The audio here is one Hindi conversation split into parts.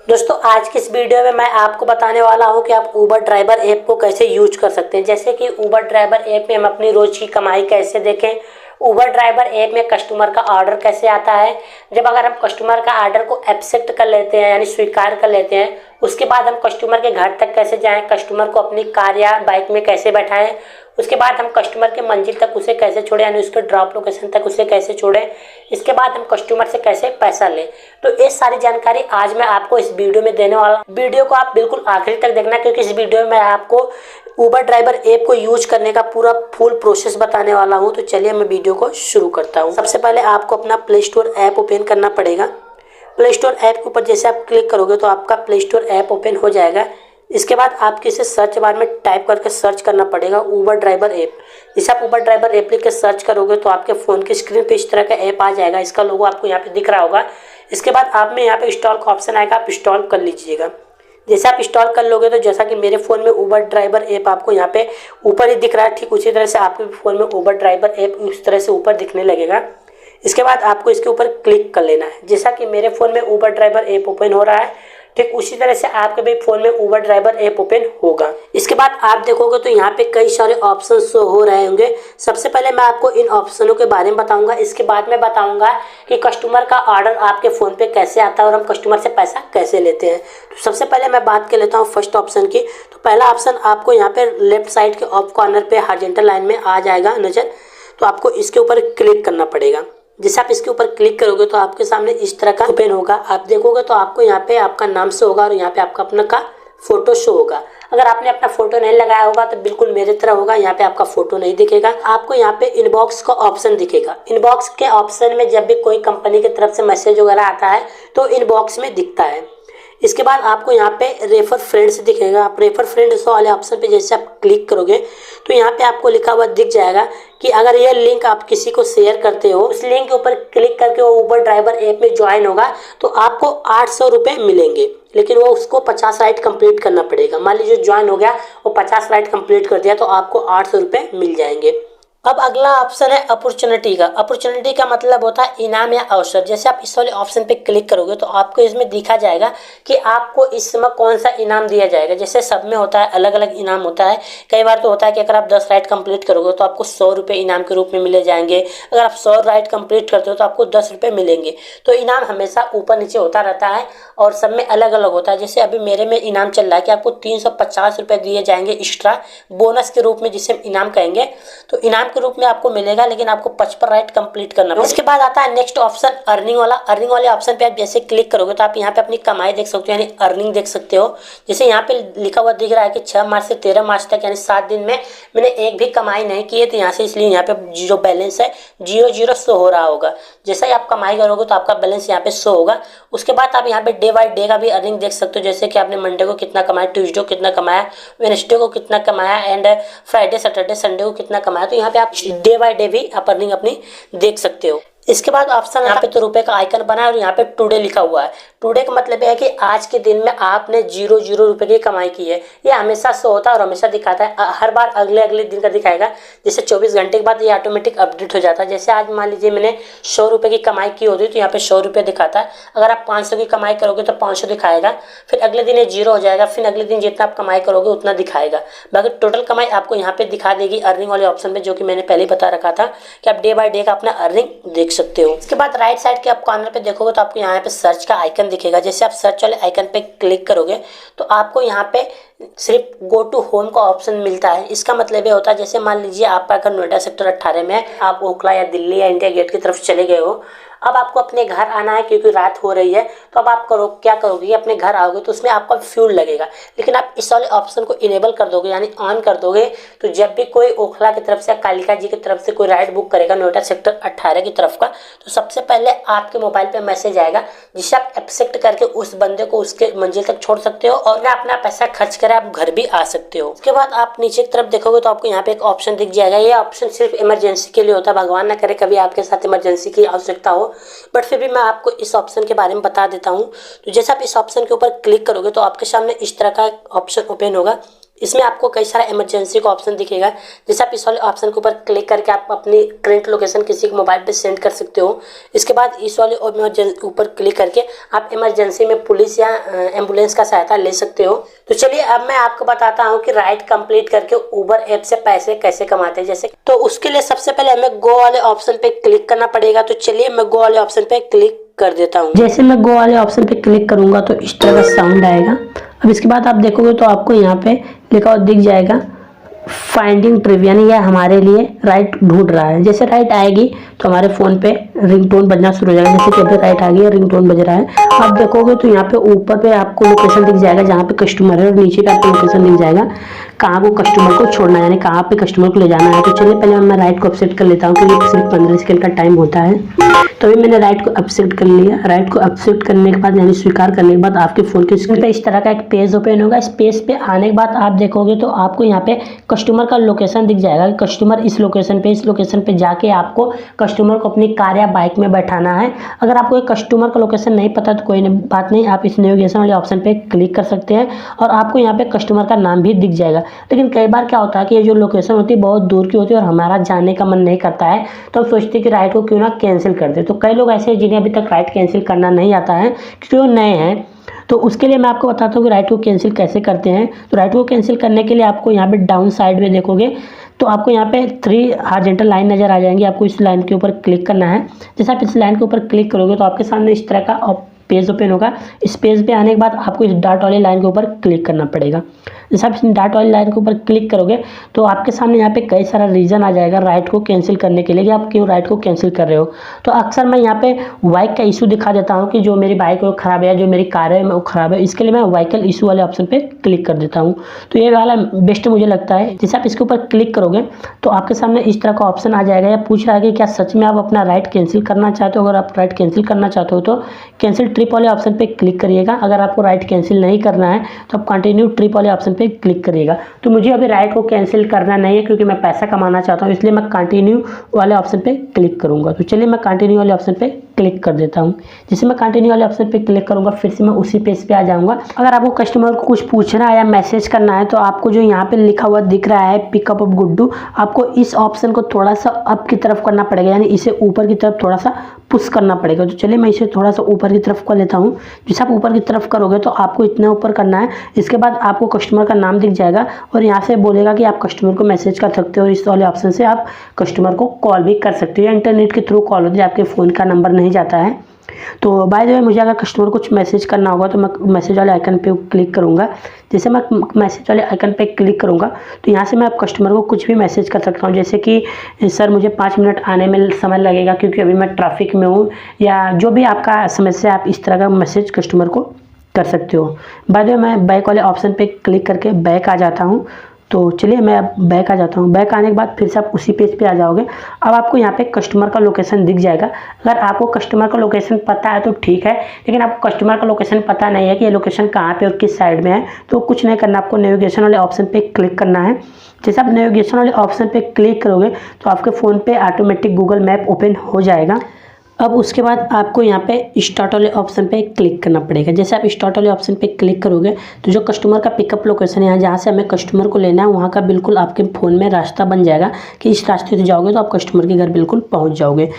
दोस्तों आज की इस वीडियो में मैं आपको बताने वाला हूं कि आप उबर ड्राइवर ऐप को कैसे यूज कर सकते हैं। जैसे कि उबर ड्राइवर ऐप में हम अपनी रोज की कमाई कैसे देखें, उबर ड्राइवर ऐप में कस्टमर का ऑर्डर कैसे आता है। जब अगर हम कस्टमर का ऑर्डर को एक्सेप्ट कर लेते हैं यानी स्वीकार कर लेते हैं, उसके बाद हम कस्टमर के घर तक कैसे जाएं, कस्टमर को अपनी कार या बाइक में कैसे बैठाएं, उसके बाद हम कस्टमर के मंजिल तक उसे कैसे छोड़ें यानी उसके ड्रॉप लोकेशन तक उसे कैसे छोड़ें, इसके बाद हम कस्टमर से कैसे पैसा लें। तो ये सारी जानकारी आज मैं आपको इस वीडियो में देने वाला हूं। वीडियो को आप बिल्कुल आखिर तक देखना, क्योंकि इस वीडियो में मैं आपको उबर ड्राइवर ऐप को यूज करने का पूरा फुल प्रोसेस बताने वाला हूं। तो चलिए मैं वीडियो को शुरू करता हूं। सबसे पहले आपको अपना प्ले स्टोर ऐप ओपन करना पड़ेगा। प्ले स्टोर ऐप के ऊपर जैसे आप क्लिक करोगे तो आपका प्ले स्टोर ऐप ओपन हो जाएगा। इसके बाद आपको इसे सर्च बार में टाइप करके सर्च करना पड़ेगा उबर ड्राइवर ऐप। जैसे आप उबर ड्राइवर ऐप लिख के सर्च करोगे तो आपके फ़ोन की स्क्रीन पे इस तरह का ऐप आ जाएगा। इसका लोगो आपको यहाँ पे दिख रहा होगा। इसके बाद आप में यहाँ पे इंस्टॉल का ऑप्शन आएगा, आप इंस्टॉल कर लीजिएगा। जैसे आप इंस्टॉल कर लोगे तो जैसा कि मेरे फ़ोन में उबर ड्राइवर ऐप आपको यहाँ पे ऊपर ही दिख रहा है, ठीक उसी तरह से आपके फ़ोन में उबर ड्राइवर ऐप उस तरह से ऊपर दिखने लगेगा। इसके बाद आपको इसके ऊपर क्लिक कर लेना है। जैसा कि मेरे फ़ोन में उबर ड्राइवर ऐप ओपन हो रहा है, ठीक उसी तरह से आपके भी फ़ोन में उबर ड्राइवर ऐप ओपन होगा। इसके बाद आप देखोगे तो यहाँ पे कई सारे ऑप्शन शो हो रहे होंगे। सबसे पहले मैं आपको इन ऑप्शनों के बारे में बताऊंगा। इसके बाद मैं बताऊंगा कि कस्टमर का ऑर्डर आपके फ़ोन पे कैसे आता है और हम कस्टमर से पैसा कैसे लेते हैं। तो सबसे पहले मैं बात कर लेता हूँ फर्स्ट ऑप्शन की। तो पहला ऑप्शन आपको यहाँ पे लेफ्ट साइड के ऑफ कॉर्नर पे हॉरिजॉन्टल लाइन में आ जाएगा नज़र। तो आपको इसके ऊपर क्लिक करना पड़ेगा। जैसे आप इसके ऊपर क्लिक करोगे तो आपके सामने इस तरह का ओपन होगा। आप देखोगे तो आपको यहाँ पे आपका नाम शो होगा और यहाँ पे आपका अपना का फोटो शो होगा। अगर आपने अपना फोटो नहीं लगाया होगा तो बिल्कुल मेरे तरह होगा, यहाँ पे आपका फोटो नहीं दिखेगा। आपको यहाँ पे इनबॉक्स का ऑप्शन दिखेगा। इनबॉक्स के ऑप्शन में जब भी कोई कंपनी की तरफ से मैसेज वगैरह आता है तो इनबॉक्स में दिखता है। इसके बाद आपको यहाँ पे रेफर फ्रेंड्स दिखेगा। आप रेफर फ्रेंड्स वाले ऑप्शन पे जैसे आप क्लिक करोगे तो यहाँ पे आपको लिखा हुआ दिख जाएगा कि अगर ये लिंक आप किसी को शेयर करते हो, उस लिंक के ऊपर क्लिक करके वो उबर ड्राइवर ऐप में ज्वाइन होगा तो आपको 800 रुपये मिलेंगे। लेकिन वो उसको 50 राइड कंप्लीट करना पड़ेगा। मान लीजिए ज्वाइन हो गया, वो 50 राइड कंप्लीट कर दिया तो आपको 800 रुपये मिल जाएंगे। अब अगला ऑप्शन है अपॉर्चुनिटी का। अपॉर्चुनिटी का मतलब होता है इनाम या अवसर। जैसे आप इस वाले ऑप्शन पे क्लिक करोगे तो आपको इसमें दिखा जाएगा कि आपको इस समय कौन सा इनाम दिया जाएगा। जैसे सब में होता है, अलग अलग इनाम होता है। कई बार तो होता है कि अगर आप 10 राइड कंप्लीट करोगे तो आपको 100 रुपये इनाम के रूप में मिले जाएंगे। अगर आप 100 राइड कंप्लीट करते हो तो आपको 10 रुपये मिलेंगे। तो इनाम हमेशा ऊपर नीचे होता रहता है और सब में अलग अलग होता है। जैसे अभी मेरे में इनाम चल रहा है कि आपको 350 रुपये दिए जाएंगे एक्स्ट्रा बोनस के रूप में, जिसे इनाम कहेंगे। तो इनाम के रूप में आपको मिलेगा, लेकिन आपको 55 राइड कंप्लीट करना है। उसके बाद आता है नेक्स्ट ऑप्शन अर्निंग वाला। अर्निंग वाले ऑप्शन पे आप जैसे क्लिक करोगे तो आप यहाँ पे अपनी कमाई देख सकते हो यानी अर्निंग देख सकते हो। जैसे यहाँ पे लिखा हुआ दिख रहा है कि 6 मार्च से 13 मार्च तक यानी 7 दिन में मैंने एक भी कमाई नहीं की है, तो यहाँ से इसलिए यहाँ पे जीरो बैलेंस है, 0 शो हो रहा होगा। जैसे ही आप कमाई करोगे तो आपका बैलेंस यहाँ पे शो होगा। उसके बाद आप यहाँ पे डे बाई डे का भी अर्निंग देख सकते हो। जैसे कि आपने मंडे को कितना कमाया, ट्यूसडे को कितना कमाया, वेडनेसडे को कितना कमाया एंड फ्राइडे सैटरडे संडे को कितना कमाया। तो यहाँ पे आप डे बाय डे भी आप अर्निंग अपनी देख सकते हो। इसके बाद ऑप्शन यहाँ पे तो रुपए का आइकन बना है और यहाँ पे टुडे लिखा हुआ है। टुडे का मतलब है कि आज के दिन में आपने 0 रुपए की कमाई की है। ये हमेशा शो होता है और हमेशा दिखाता है। हर बार अगले अगले दिन का दिखाएगा। जैसे 24 घंटे के बाद ये ऑटोमेटिक अपडेट हो जाता है। जैसे आज मान लीजिए मैंने 100 रुपये की कमाई की होती तो यहाँ पे 100 रुपये दिखाता है। अगर आप 500 की कमाई करोगे तो 500 दिखाएगा। फिर अगले दिन ये 0 हो जाएगा। फिर अगले दिन जितना आप कमाई करोगे उतना दिखाएगा। बाकी टोटल कमाई आपको यहाँ पे दिखा देगी अर्निंग वाले ऑप्शन पे, जो कि मैंने पहले बता रखा था कि आप डे बाय डे का अपना अर्निंग देख सकते हो। इसके बाद राइट साइड के आप कॉर्नर पे देखोगे तो आपको यहाँ पे सर्च का आइकन दिखेगा। जैसे आप सर्च वाले आइकन पे क्लिक करोगे तो आपको यहाँ पे सिर्फ गो टू होम का ऑप्शन मिलता है। इसका मतलब ये होता है जैसे मान लीजिए आप अगर नोएडा सेक्टर 18 में आप ओखला या दिल्ली या इंडिया गेट की तरफ चले गए हो, अब आपको अपने घर आना है क्योंकि रात हो रही है। तो अब आप क्या करोगे, अपने घर आओगे तो उसमें आपका फ्यूल लगेगा। लेकिन आप इस वाले ऑप्शन को इनेबल कर दोगे यानी ऑन कर दोगे तो जब भी कोई ओखला की तरफ से, कालिका जी की तरफ से कोई राइड बुक करेगा नोएडा सेक्टर 18 की तरफ का, तो सबसे पहले आपके मोबाइल पे मैसेज आएगा जिससे आप एक्सेप्ट करके उस बंदे को उसके मंजिल तक छोड़ सकते हो और अपना पैसा खर्च कर आप घर भी आ सकते हो। उसके बाद आप नीचे की तरफ देखोगे तो आपको यहाँ पे एक ऑप्शन दिख जाएगा। ये ऑप्शन सिर्फ इमरजेंसी के लिए होता है। भगवान ना करे कभी आपके साथ इमरजेंसी की आवश्यकता हो, बट फिर भी मैं आपको इस ऑप्शन के बारे में बता देता हूँ। तो जैसे आप इस ऑप्शन के ऊपर क्लिक करोगे तो आपके सामने इस तरह का ऑप्शन ओपन होगा। इसमें आपको कई सारा इमरजेंसी का ऑप्शन दिखेगा। जैसे आप इस वाले ऑप्शन के ऊपर क्लिक करके आप अपनी करंट लोकेशन किसी के मोबाइल पे सेंड कर सकते हो। इसके बाद इस वाले ऊपर क्लिक करके आप इमरजेंसी में पुलिस या एम्बुलेंस का सहायता ले सकते हो। तो चलिए अब मैं आपको बताता हूँ कि राइड कंप्लीट करके उबर ऐप से पैसे कैसे कमाते हैं। जैसे तो उसके लिए सबसे पहले हमें गो वाले ऑप्शन पे क्लिक करना पड़ेगा। तो चलिए मैं गो वाले ऑप्शन पे क्लिक कर देता हूँ। जैसे मैं गो वाले ऑप्शन पे क्लिक करूंगा तो इस तरह का साउंड आएगा। अब इसके बाद आप देखोगे तो आपको यहाँ पे लिखा हुआ दिख जाएगा फाइंडिंग ट्रिप, यानी यह हमारे लिए राइट ढूंढ रहा है। जैसे राइट आएगी तो हमारे फ़ोन पे रिंगटोन बजना शुरू हो जाएगा। जैसे कि अभी राइट आ गई है, रिंगटोन बज रहा है। आप देखोगे तो यहाँ पे ऊपर पे आपको लोकेशन दिख जाएगा जहाँ पे कस्टमर है, और नीचे पे आपको लोकेशन दिख जाएगा कहाँ को कस्टमर को छोड़ना है, यानी कहाँ पे कस्टमर को ले जाना है। तो चलिए पहले मैं राइट को एक्सेप्ट कर लेता हूँ क्योंकि सिर्फ 15 सेकंड का टाइम होता है। तो अभी मैंने राइट को एक्सेप्ट कर लिया। राइट को एक्सेप्ट करने के बाद यानी स्वीकार करने के बाद आपके फ़ोन की स्क्रीन पे इस तरह का एक पेज ओपन होगा। इस पेज पे आने के बाद आप देखोगे तो आपको यहाँ पे कस्टमर का लोकेशन दिख जाएगा। कस्टमर इस लोकेशन पे जाके आपको कस्टमर को अपनी कार या बाइक में बैठाना है। अगर आपको कस्टमर का लोकेशन नहीं पता तो कोई बात नहीं, आप इस नेविगेशन वाले ऑप्शन पे क्लिक कर सकते हैं और आपको यहाँ पे कस्टमर का नाम भी दिख जाएगा। लेकिन कई बार क्या होता है कि ये जो लोकेशन होती है बहुत दूर की होती है और हमारा जाने का मन नहीं करता है, तो हम सोचते हैं कि राइड को क्यों ना कैंसिल कर दे। तो कई लोग ऐसे हैं जिन्हें अभी तक राइड कैंसिल करना नहीं आता है क्योंकि वो नए हैं। तो उसके लिए मैं आपको बताता हूँ कि राइड को कैंसिल कैसे करते हैं। तो राइड को कैंसिल करने के लिए आपको यहाँ पे डाउन साइड में देखोगे तो आपको यहाँ पे 3 हॉरिजॉन्टल लाइन नज़र आ जाएंगी। आपको इस लाइन के ऊपर क्लिक करना है। जैसे आप इस लाइन के ऊपर क्लिक करोगे तो आपके सामने इस तरह का पेज ओपन होगा। इस पेज पे आने के बाद आपको इस डॉट वाली लाइन के ऊपर क्लिक करना पड़ेगा। जैसे आप इस डॉट वाली लाइन के ऊपर क्लिक करोगे तो आपके सामने यहाँ पे कई सारा रीज़न आ जाएगा राइड को कैंसिल करने के लिए कि आप क्यों राइड को कैंसिल कर रहे हो। तो अक्सर मैं यहाँ पे बाइक का इशू दिखा देता हूँ कि जो मेरी बाइक है वो ख़राब है, जो मेरी कार है वो ख़राब है। इसके लिए मैं व्हीकल इशू वाले ऑप्शन पर क्लिक कर देता हूँ। तो ये वाला बेस्ट मुझे लगता है। जैसे आप इसके ऊपर क्लिक करोगे तो आपके सामने इस तरह का ऑप्शन आ जाएगा। या पूछ रहा है कि क्या सच में आप अपना राइड कैंसिल करना चाहते हो। अगर आप राइड कैंसिल करना चाहते हो तो कैंसिल ट्रिप वाले ऑप्शन पे क्लिक करिएगा। अगर आपको राइड कैंसिल नहीं करना है तो आप कंटिन्यू ट्रिप वाले ऑप्शन पे क्लिक करिएगा। तो मुझे अभी राइड को कैंसिल करना नहीं है क्योंकि मैं पैसा कमाना चाहता हूँ, इसलिए मैं कंटिन्यू वाले ऑप्शन पे क्लिक करूँगा। तो चलिए मैं कंटिन्यू वाले ऑप्शन पे क्लिक कर देता हूँ। जैसे मैं कंटिन्यू वाले ऑप्शन पे क्लिक करूँगा फिर से मैं उसी पेज पे आ जाऊँगा। अगर आपको कस्टमर को कुछ पूछना है या मैसेज करना है तो आपको जो यहाँ पे लिखा हुआ दिख रहा है पिकअप ऑफ गुड्डू, आपको इस ऑप्शन को थोड़ा सा अप की तरफ करना पड़ेगा, यानी इसे ऊपर की तरफ थोड़ा सा पुश करना पड़ेगा। तो चलिए मैं इसे थोड़ा सा ऊपर की तरफ कर लेता हूँ। जैसे आप ऊपर की तरफ करोगे तो आपको इतना ऊपर करना है। इसके बाद आपको कस्टमर का नाम दिख जाएगा और यहाँ से बोलेगा कि आप कस्टमर को मैसेज कर सकते हो। इस वाले ऑप्शन से आप कस्टमर को कॉल भी कर सकते हो या इंटरनेट के थ्रू कॉल होती है, आपके फ़ोन का नंबर नहीं जाता है। तो बाय द वे मुझे अगर कस्टमर को कुछ मैसेज करना होगा तो मैं मैसेज वाले आइकन पे क्लिक करूँगा। जैसे मैं मैसेज वाले आइकन पे क्लिक करूँगा तो यहाँ से मैं कस्टमर को कुछ भी मैसेज कर सकता हूँ, जैसे कि सर मुझे 5 मिनट आने में समय लगेगा क्योंकि अभी मैं ट्रैफिक में हूँ, या जो भी आपका समस्या आप इस तरह का मैसेज कस्टमर को कर सकते हो। बाय द वे मैं बैक वाले ऑप्शन पे क्लिक करके बैक आ जाता हूँ। तो चलिए मैं अब बैक आ जाता हूँ। बैक आने के बाद फिर से आप उसी पेज पे आ जाओगे। अब आपको यहाँ पे कस्टमर का लोकेशन दिख जाएगा। अगर आपको कस्टमर का लोकेशन पता है तो ठीक है, लेकिन आपको कस्टमर का लोकेशन पता नहीं है कि ये लोकेशन कहाँ पे और किस साइड में है, तो कुछ नहीं करना, आपको नेविगेशन वाले ऑप्शन पे क्लिक करना है। जैसे आप नेविगेशन वाले ऑप्शन पे क्लिक करोगे तो आपके फ़ोन पे ऑटोमेटिक गूगल मैप ओपन हो जाएगा। अब उसके बाद आपको यहाँ पे स्टार्ट वाले ऑप्शन पे क्लिक करना पड़ेगा। जैसे आप स्टार्ट वाले ऑप्शन पे क्लिक करोगे तो जो कस्टमर का पिकअप लोकेशन है, जहाँ से हमें कस्टमर को लेना है, वहाँ का बिल्कुल आपके फ़ोन में रास्ता बन जाएगा कि इस रास्ते से जाओगे तो आप कस्टमर के घर बिल्कुल पहुँच जाओगे।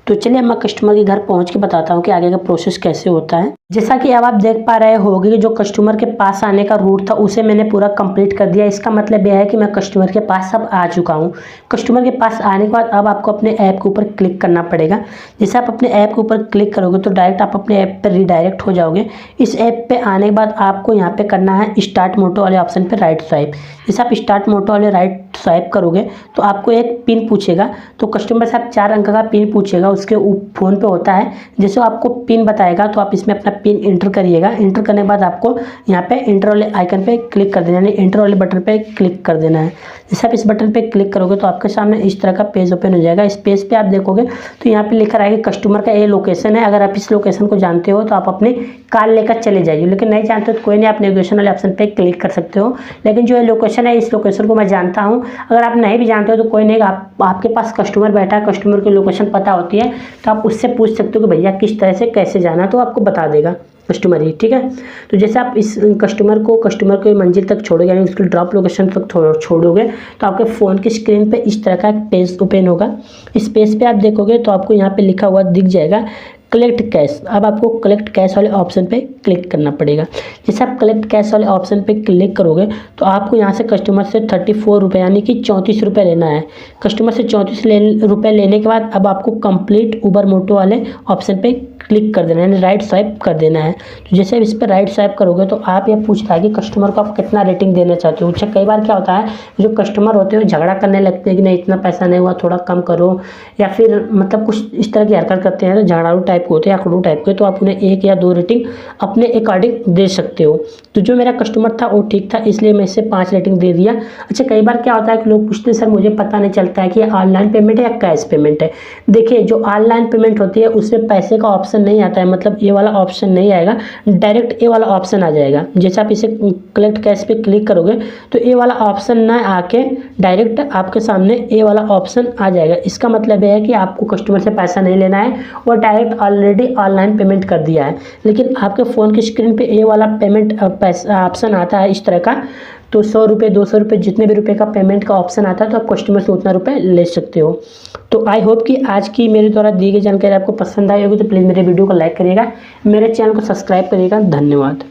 तो चलिए मैं कस्टमर के घर पहुँच के बताता हूँ कि आगे का प्रोसेस कैसे होता है। जैसा कि अब आप देख पा रहे होंगे कि जो कस्टमर के पास आने का रूट था उसे मैंने पूरा कंप्लीट कर दिया। इसका मतलब यह है कि मैं कस्टमर के पास अब आ चुका हूँ। कस्टमर के पास आने के बाद अब आपको अपने ऐप के ऊपर क्लिक करना पड़ेगा। जैसे आप अपने ऐप के ऊपर क्लिक करोगे तो डायरेक्ट आप अपने ऐप पर रीडायरेक्ट हो जाओगे। इस ऐप पे आने के बाद आपको यहाँ पे करना है स्टार्ट मोटो वाले ऑप्शन पे राइट स्वाइप। जैसे आप स्टार्ट मोटो वाले राइट स्वाइप करोगे तो आपको एक पिन पूछेगा। तो कस्टमर से आप 4 अंक का पिन पूछेगा, उसके फ़ोन पे होता है। जैसे आपको पिन बताएगा तो आप इसमें अपना पिन इंटर करिएगा। इंटर करने के बाद आपको यहाँ पे इंटर वाले आइकन पे क्लिक कर देना है, यानी इंटर वाले बटन पे क्लिक कर देना है। जैसे आप इस बटन पे क्लिक करोगे तो आपके सामने इस तरह का पेज ओपन हो जाएगा। इस पेज पे आप देखोगे तो यहाँ पे लिखा रहेगा कस्टमर का ये लोकेशन है। अगर आप इस लोकेशन को जानते हो तो आप अपनी कार लेकर चले जाइए, लेकिन नहीं जानते तो कोई नहीं, आप नेविगेशन वाले ऑप्शन पे क्लिक कर सकते हो। लेकिन जो ये लोकेशन है, इस लोकेशन को मैं जानता हूँ। अगर आप नहीं भी जानते हो तो कोई नहीं, आपके पास कस्टमर बैठा है, कस्टमर की लोकेशन पता होती है, तो आप उससे पूछ सकते हो कि भैया किस तरह से कैसे जाना, तो आपको बता देगा। कस्टमर ही, ठीक है। तो जैसे आप इस कस्टमर को मंजिल तक छोड़ोगे, यानी उसकी ड्रॉप लोकेशन तक छोड़ोगे, तो आपके फ़ोन की स्क्रीन पे इस तरह का एक पेज ओपन होगा। इस पेज पे आप देखोगे तो आपको यहाँ पे लिखा हुआ दिख जाएगा कलेक्ट कैश। अब आपको कलेक्ट कैश वाले ऑप्शन पे क्लिक करना पड़ेगा। जैसे आप कलेक्ट कैश वाले ऑप्शन पे क्लिक करोगे तो आपको यहाँ से कस्टमर से 34 रुपये यानी कि 34 रुपये लेना है। कस्टमर से 34 रुपये लेने के बाद अब आपको कंप्लीट उबर मोटो वाले ऑप्शन पे क्लिक कर देना है, यानी राइट स्वाइप कर देना है। तो जैसे इस पर राइट स्वाइप करोगे तो आप ये पूछता है कि कस्टमर को आप कितना रेटिंग देना चाहते हो। अच्छा, कई बार क्या होता है, जो कस्टमर होते हैं झगड़ा करने लगते हैं कि नहीं इतना पैसा नहीं हुआ, थोड़ा कम करो, या फिर मतलब कुछ इस तरह की हरकत करते हैं, झगड़ालू टाइप के होते हैं, आकड़ू टाइप के। तो आप उन्हें 1 या 2 रेटिंग अपने अकॉर्डिंग दे सकते हो। तो जो मेरा कस्टमर था वो ठीक था, इसलिए मैं इसे 5 रेटिंग दे दिया। अच्छा, कई बार क्या होता है कि लोग पूछते हैं सर मुझे पता नहीं चलता है कि ऑनलाइन पेमेंट है या कैश पेमेंट है। देखिए, जो ऑनलाइन पेमेंट होती है उसमें पैसे का ऑप्शन नहीं आता है, मतलब ये वाला ऑप्शन नहीं आएगा, डायरेक्ट ये वाला ऑप्शन आ जाएगा। जैसे आप इसे कलेक्ट कैश पे क्लिक करोगे तो ये वाला ऑप्शन ना आके डायरेक्ट आपके सामने ये वाला ऑप्शन आ जाएगा। इसका मतलब है कि आपको कस्टमर से पैसा नहीं लेना है, वो डायरेक्ट ऑलरेडी ऑनलाइन पेमेंट कर दिया है। लेकिन आपके फ़ोन की स्क्रीन पे ये वाला पेमेंट पैसा ऑप्शन आता है इस तरह का, तो 100 रुपये 200 रुपये जितने भी रुपये का पेमेंट का ऑप्शन आता है तो आप कस्टमर से उतना रुपये ले सकते हो। तो आई होप कि आज की मेरे द्वारा दी गई जानकारी आपको पसंद आई होगी। तो प्लीज़ मेरे वीडियो को लाइक करिएगा, मेरे चैनल को सब्सक्राइब करिएगा। धन्यवाद।